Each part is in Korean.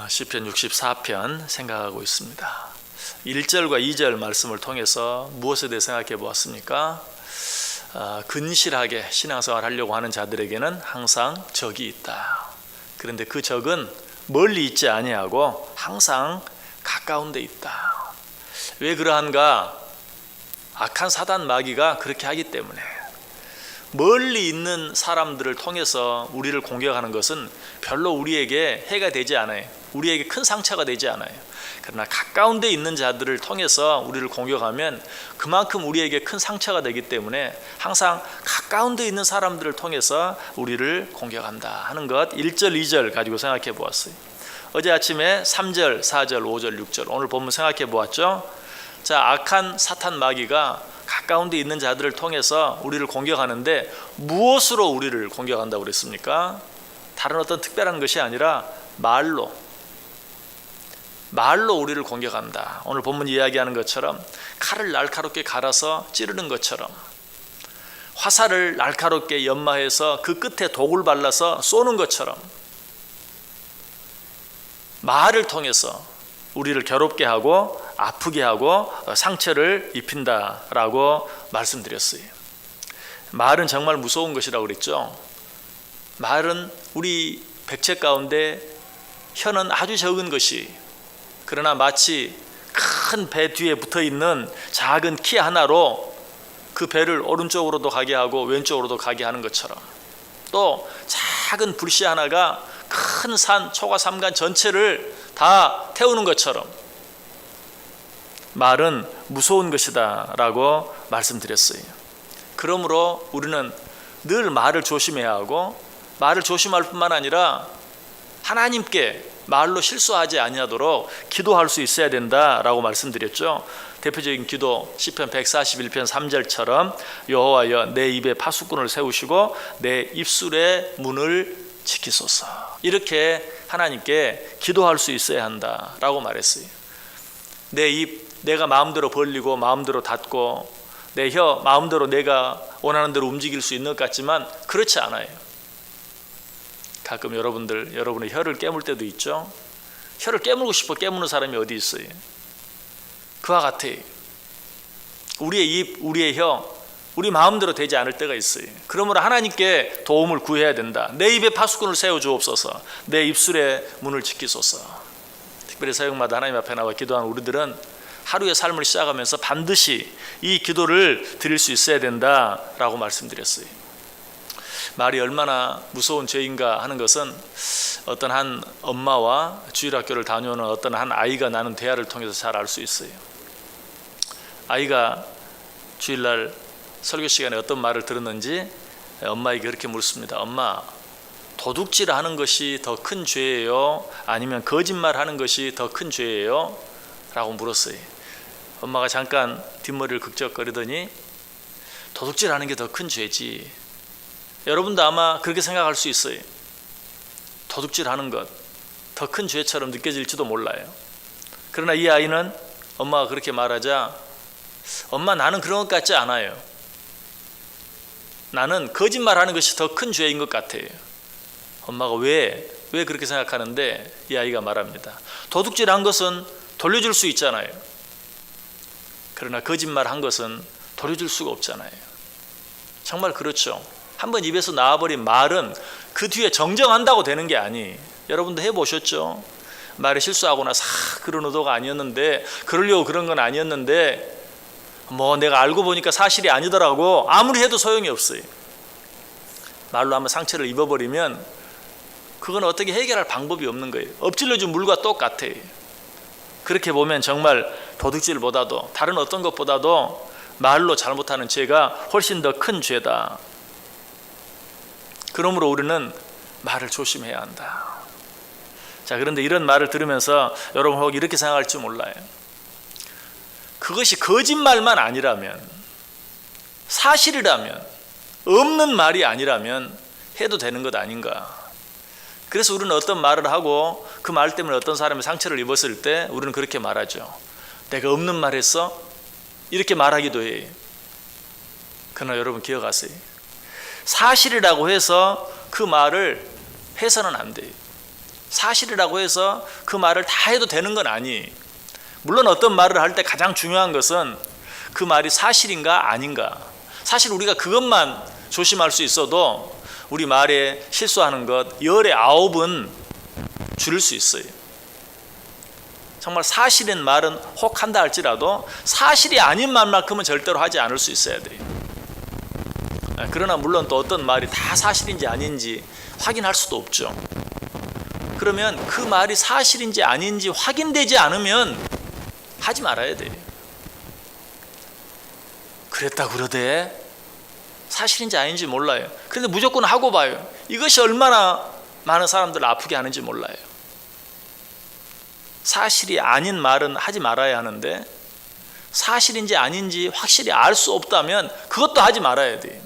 시편 64편 생각하고 있습니다. 1절과 2절 말씀을 통해서 무엇에 대해 생각해 보았습니까? 근실하게 신앙생활 하려고 하는 자들에게는 항상 적이 있다. 그런데 그 적은 멀리 있지 아니하고 항상 가까운 데 있다. 왜 그러한가? 악한 사단 마귀가 그렇게 하기 때문에. 멀리 있는 사람들을 통해서 우리를 공격하는 것은 별로 우리에게 해가 되지 않아요. 우리에게 큰 상처가 되지 않아요. 그러나 가까운 데 있는 자들을 통해서 우리를 공격하면 그만큼 우리에게 큰 상처가 되기 때문에 항상 가까운 데 있는 사람들을 통해서 우리를 공격한다 하는 것 1절, 2절 가지고 생각해 보았어요. 어제 아침에 3절, 4절, 5절, 6절 오늘 본문 생각해 보았죠. 자, 악한 사탄 마귀가 가까운 데 있는 자들을 통해서 우리를 공격하는데 무엇으로 우리를 공격한다고 그랬습니까? 다른 어떤 특별한 것이 아니라 말로 우리를 공격한다. 오늘 본문 이야기하는 것처럼 칼을 날카롭게 갈아서 찌르는 것처럼, 화살을 날카롭게 연마해서 그 끝에 독을 발라서 쏘는 것처럼 말을 통해서 우리를 괴롭게 하고 아프게 하고 상처를 입힌다라고 말씀드렸어요. 말은 정말 무서운 것이라고 그랬죠. 말은 우리 백체 가운데 혀는 아주 적은 것이, 그러나 마치 큰 배 뒤에 붙어있는 작은 키 하나로 그 배를 오른쪽으로도 가게 하고 왼쪽으로도 가게 하는 것처럼, 또 작은 불씨 하나가 큰 산, 초가 삼간 전체를 다 태우는 것처럼 말은 무서운 것이다 라고 말씀드렸어요. 그러므로 우리는 늘 말을 조심해야 하고, 말을 조심할 뿐만 아니라 하나님께 말로 실수하지 아니하도록 기도할 수 있어야 된다라고 말씀드렸죠. 대표적인 기도 시편 141편 3절처럼 여호와여 내 입에 파수꾼을 세우시고 내 입술의 문을 지키소서, 이렇게 하나님께 기도할 수 있어야 한다라고 말했어요. 내 입 내가 마음대로 벌리고 마음대로 닫고, 내 혀 마음대로 내가 원하는 대로 움직일 수 있는 것 같지만 그렇지 않아요. 가끔 여러분의 혀를 깨물 때도 있죠. 혀를 깨물고 싶어 깨무는 사람이 어디 있어요? 그와 같아. 우리의 입, 우리의 혀, 우리 마음대로 되지 않을 때가 있어요. 그러므로 하나님께 도움을 구해야 된다. 내 입에 파수꾼을 세워주옵소서, 내 입술의 문을 지키소서. 특별히 새벽마다 하나님 앞에 나와 기도하는 우리들은 하루의 삶을 시작하면서 반드시 이 기도를 드릴 수 있어야 된다라고 말씀드렸어요. 말이 얼마나 무서운 죄인가 하는 것은 어떤 한 엄마와 주일학교를 다녀오는 어떤 한 아이가 나눈 대화를 통해서 잘 알 수 있어요. 아이가 주일날 설교 시간에 어떤 말을 들었는지 엄마에게 그렇게 묻습니다. 엄마, 도둑질하는 것이 더 큰 죄예요? 아니면 거짓말하는 것이 더 큰 죄예요? 라고 물었어요. 엄마가 잠깐 뒷머리를 극적거리더니 도둑질하는 게 더 큰 죄지. 여러분도 아마 그렇게 생각할 수 있어요. 도둑질하는 것 더 큰 죄처럼 느껴질지도 몰라요. 그러나 이 아이는 엄마가 그렇게 말하자, 엄마 나는 그런 것 같지 않아요. 나는 거짓말하는 것이 더 큰 죄인 것 같아요. 엄마가 왜 그렇게 생각하는데 이 아이가 말합니다. 도둑질한 것은 돌려줄 수 있잖아요. 그러나 거짓말한 것은 돌려줄 수가 없잖아요. 정말 그렇죠. 한번 입에서 나와버린 말은 그 뒤에 정정한다고 되는 게 아니. 여러분도 해보셨죠? 말에 실수하고 나서 그런 의도가 아니었는데, 그러려고 그런 건 아니었는데 내가 알고 보니까 사실이 아니더라고. 아무리 해도 소용이 없어요. 말로 한번 상처를 입어버리면 그건 어떻게 해결할 방법이 없는 거예요. 엎질러준 물과 똑같아요. 그렇게 보면 정말 도둑질보다도 다른 어떤 것보다도 말로 잘못하는 죄가 훨씬 더 큰 죄다. 그러므로 우리는 말을 조심해야 한다. 자, 그런데 이런 말을 들으면서 여러분 혹 이렇게 생각할지 몰라요. 그것이 거짓말만 아니라면, 사실이라면, 없는 말이 아니라면 해도 되는 것 아닌가. 그래서 우리는 어떤 말을 하고 그 말 때문에 어떤 사람이 상처를 입었을 때 우리는 그렇게 말하죠. 내가 없는 말 했어? 이렇게 말하기도 해요. 그러나 여러분 기억하세요. 사실이라고 해서 그 말을 해서는 안 돼요. 사실이라고 해서 그 말을 다 해도 되는 건 아니. 물론 어떤 말을 할 때 가장 중요한 것은 그 말이 사실인가 아닌가. 사실 우리가 그것만 조심할 수 있어도 우리 말에 실수하는 것 10에 9은 줄일 수 있어요. 정말 사실인 말은 혹 한다 할지라도 사실이 아닌 말만큼은 절대로 하지 않을 수 있어야 돼요. 그러나 물론 또 어떤 말이 다 사실인지 아닌지 확인할 수도 없죠. 그러면 그 말이 사실인지 아닌지 확인되지 않으면 하지 말아야 돼요. 그랬다 그러대 사실인지 아닌지 몰라요. 그런데 무조건 하고 봐요. 이것이 얼마나 많은 사람들을 아프게 하는지 몰라요. 사실이 아닌 말은 하지 말아야 하는데 사실인지 아닌지 확실히 알 수 없다면 그것도 하지 말아야 돼요.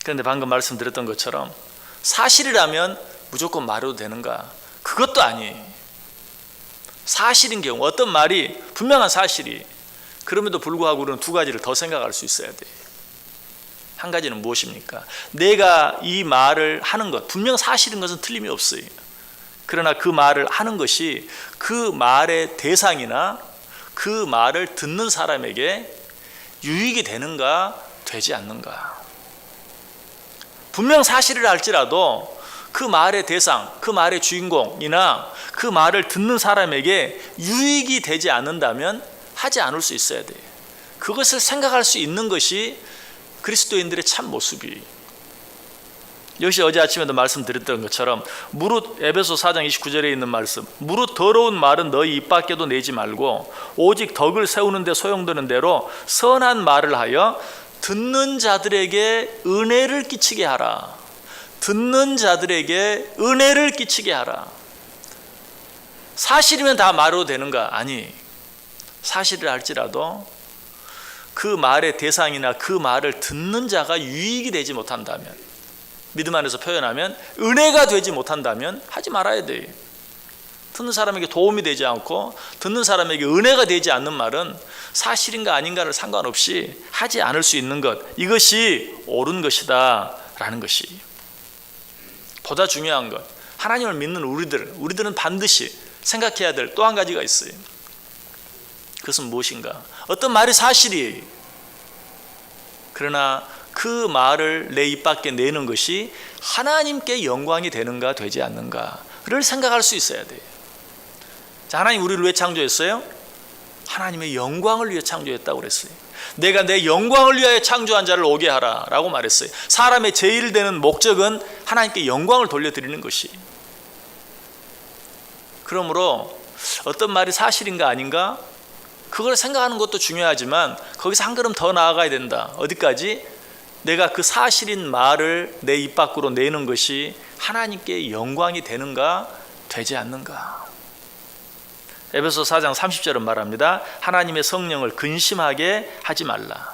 그런데 방금 말씀드렸던 것처럼 사실이라면 무조건 말해도 되는가? 그것도 아니에요. 사실인 경우 어떤 말이 분명한 사실이 그럼에도 불구하고 우리는 두 가지를 더 생각할 수 있어야 돼요. 한 가지는 무엇입니까? 내가 이 말을 하는 것 분명 사실인 것은 틀림이 없어요. 그러나 그 말을 하는 것이 그 말의 대상이나 그 말을 듣는 사람에게 유익이 되는가 되지 않는가. 분명 사실을 할지라도 그 말의 대상, 그 말의 주인공이나 그 말을 듣는 사람에게 유익이 되지 않는다면 하지 않을 수 있어야 돼요. 그것을 생각할 수 있는 것이 그리스도인들의 참 모습이. 역시 어제 아침에도 말씀드렸던 것처럼 무릇 에베소 4장 29절에 있는 말씀, 무릇 더러운 말은 너희 입 밖에도 내지 말고 오직 덕을 세우는 데 소용되는 대로 선한 말을 하여 듣는 자들에게 은혜를 끼치게 하라. 듣는 자들에게 은혜를 끼치게 하라. 사실이면 다 말해도 되는가? 아니, 사실을 할지라도 그 말의 대상이나 그 말을 듣는 자가 유익이 되지 못한다면, 믿음 안에서 표현하면 은혜가 되지 못한다면 하지 말아야 돼요. 듣는 사람에게 도움이 되지 않고 듣는 사람에게 은혜가 되지 않는 말은 사실인가 아닌가를 상관없이 하지 않을 수 있는 것, 이것이 옳은 것이다 라는 것이. 보다 중요한 것, 하나님을 믿는 우리들은 반드시 생각해야 될 또 한 가지가 있어요. 그것은 무엇인가? 어떤 말이 사실이에요. 그러나 그 말을 내 입 밖에 내는 것이 하나님께 영광이 되는가 되지 않는가를 생각할 수 있어야 돼요. 자, 하나님 우리를 왜 창조했어요? 하나님의 영광을 위해 창조했다고 그랬어요. 내가 내 영광을 위하여 창조한 자를 오게 하라 라고 말했어요. 사람의 제일 되는 목적은 하나님께 영광을 돌려드리는 것이. 그러므로 어떤 말이 사실인가 아닌가 그걸 생각하는 것도 중요하지만 거기서 한 걸음 더 나아가야 된다. 어디까지? 내가 그 사실인 말을 내 입 밖으로 내는 것이 하나님께 영광이 되는가 되지 않는가. 에베소 4장 30절은 말합니다. 하나님의 성령을 근심하게 하지 말라.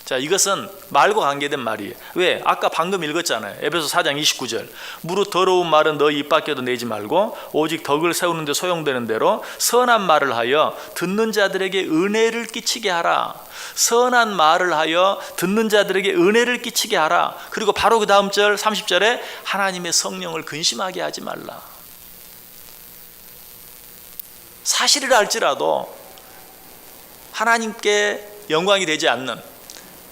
자, 이것은 말과 관계된 말이에요. 왜? 아까 방금 읽었잖아요. 에베소 4장 29절. 무릇 더러운 말은 너희 입 밖에도 내지 말고 오직 덕을 세우는 데 소용되는 대로 선한 말을 하여 듣는 자들에게 은혜를 끼치게 하라. 선한 말을 하여 듣는 자들에게 은혜를 끼치게 하라. 그리고 바로 그 다음 절 30절에 하나님의 성령을 근심하게 하지 말라. 사실이라 할지라도 하나님께 영광이 되지 않는,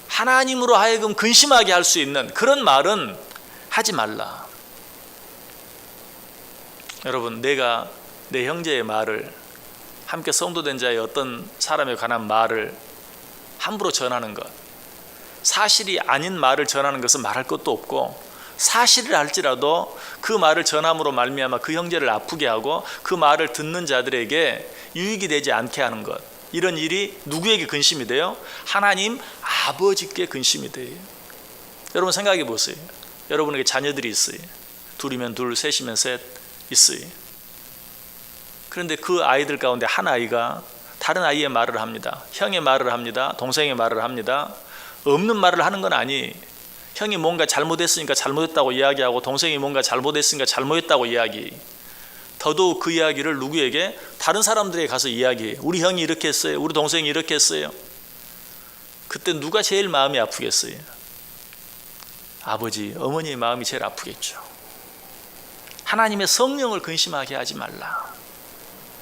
하나님으로 하여금 근심하게 할 수 있는 그런 말은 하지 말라. 여러분, 내가 내 형제의 말을, 함께 성도된 자의 어떤 사람에 관한 말을 함부로 전하는 것, 사실이 아닌 말을 전하는 것은 말할 것도 없고, 사실을 할지라도 그 말을 전함으로 말미암아 그 형제를 아프게 하고 그 말을 듣는 자들에게 유익이 되지 않게 하는 것, 이런 일이 누구에게 근심이 돼요? 하나님 아버지께 근심이 돼요. 여러분 생각해 보세요. 여러분에게 자녀들이 있어요. 둘이면 둘, 셋이면 셋 있어요. 그런데 그 아이들 가운데 한 아이가 다른 아이의 말을 합니다. 형의 말을 합니다. 동생의 말을 합니다. 없는 말을 하는 건 아니에요. 형이 뭔가 잘못했으니까 잘못했다고 이야기하고 동생이 뭔가 잘못했으니까 잘못했다고 이야기. 더더욱 그 이야기를 누구에게? 다른 사람들에게 가서 이야기해요. 우리 형이 이렇게 했어요. 우리 동생이 이렇게 했어요. 그때 누가 제일 마음이 아프겠어요? 아버지, 어머니의 마음이 제일 아프겠죠. 하나님의 성령을 근심하게 하지 말라.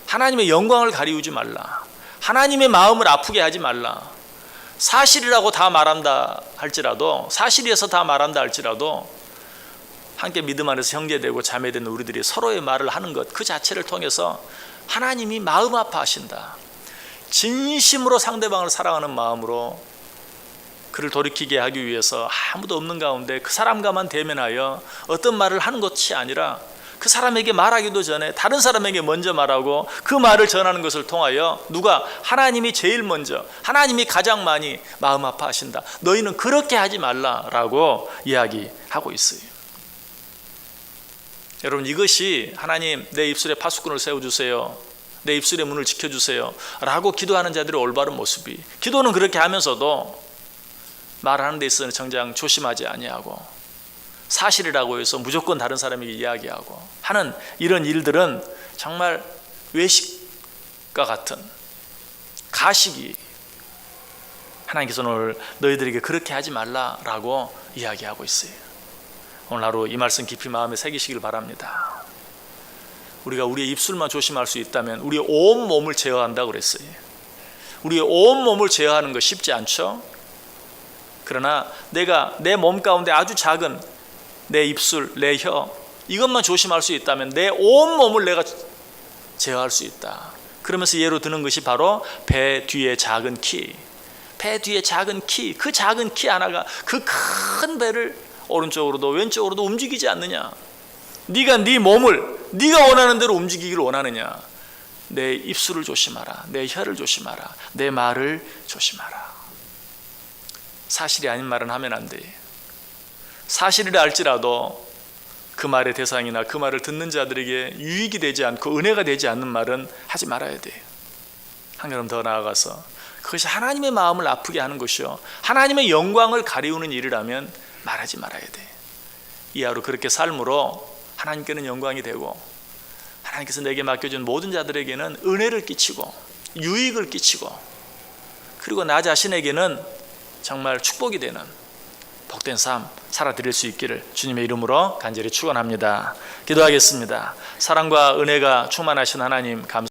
하나님의 영광을 가리우지 말라. 하나님의 마음을 아프게 하지 말라. 사실이라고 다 말한다 할지라도, 사실이어서 다 말한다 할지라도 함께 믿음 안에서 형제되고 자매된 우리들이 서로의 말을 하는 것 그 자체를 통해서 하나님이 마음 아파하신다. 진심으로 상대방을 사랑하는 마음으로 그를 돌이키게 하기 위해서 아무도 없는 가운데 그 사람과만 대면하여 어떤 말을 하는 것이 아니라 그 사람에게 말하기도 전에 다른 사람에게 먼저 말하고 그 말을 전하는 것을 통하여 누가? 하나님이 제일 먼저, 하나님이 가장 많이 마음 아파하신다. 너희는 그렇게 하지 말라라고 이야기하고 있어요. 여러분, 이것이 하나님 내 입술에 파수꾼을 세워주세요, 내 입술의 문을 지켜주세요 라고 기도하는 자들의 올바른 모습이, 기도는 그렇게 하면서도 말하는 데 있어서는 정작 조심하지 아니하고 사실이라고 해서 무조건 다른 사람에게 이야기하고 하는 이런 일들은 정말 외식과 같은 가식이, 하나님께서 오늘 너희들에게 그렇게 하지 말라라고 이야기하고 있어요. 오늘 하루 이 말씀 깊이 마음에 새기시길 바랍니다. 우리가 우리의 입술만 조심할 수 있다면 우리의 온 몸을 제어한다고 그랬어요. 우리의 온 몸을 제어하는 거 쉽지 않죠? 그러나 내가 내 몸 가운데 아주 작은 내 입술, 내 혀, 이것만 조심할 수 있다면 내 온 몸을 내가 제어할 수 있다. 그러면서 예로 드는 것이 바로 배 뒤에 작은 키, 배 뒤에 작은 키, 그 작은 키 하나가 그 큰 배를 오른쪽으로도 왼쪽으로도 움직이지 않느냐. 네가 네 몸을 네가 원하는 대로 움직이기를 원하느냐. 내 입술을 조심하라, 내 혀를 조심하라, 내 말을 조심하라. 사실이 아닌 말은 하면 안 돼. 사실이라 할지라도 그 말의 대상이나 그 말을 듣는 자들에게 유익이 되지 않고 은혜가 되지 않는 말은 하지 말아야 돼. 한 걸음 더 나아가서 그것이 하나님의 마음을 아프게 하는 것이요 하나님의 영광을 가리우는 일이라면 말하지 말아야 돼. 이 하루 그렇게 삶으로 하나님께는 영광이 되고 하나님께서 내게 맡겨준 모든 자들에게는 은혜를 끼치고 유익을 끼치고 그리고 나 자신에게는 정말 축복이 되는 복된 삶 살아드릴 수 있기를 주님의 이름으로 간절히 축원합니다. 기도하겠습니다. 사랑과 은혜가 충만하신 하나님 감사합니다.